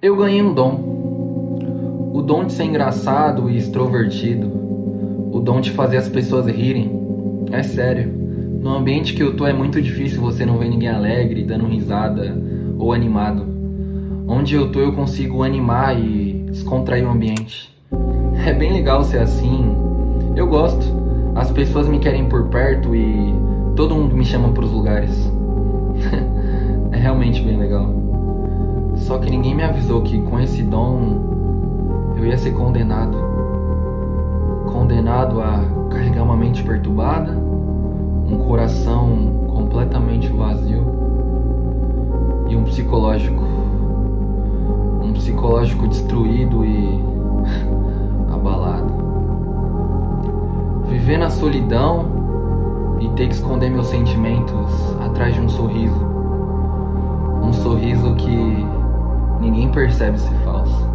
Eu ganhei um dom. O dom de ser engraçado e extrovertido. O dom de fazer as pessoas rirem. É sério. No ambiente que eu tô é muito difícil você não ver ninguém alegre, dando risada ou animado. Onde eu tô eu consigo animar e descontrair o ambiente. É bem legal ser assim. Eu gosto. As pessoas me querem por perto e todo mundo me chama pros lugares. É realmente bem legal. Só que ninguém me avisou que com esse dom eu ia ser condenado. Condenado a carregar uma mente perturbada, um coração completamente vazio e um psicológico destruído e abalado. Viver na solidão e ter que esconder meus sentimentos atrás de um sorriso que ninguém percebe ser falso.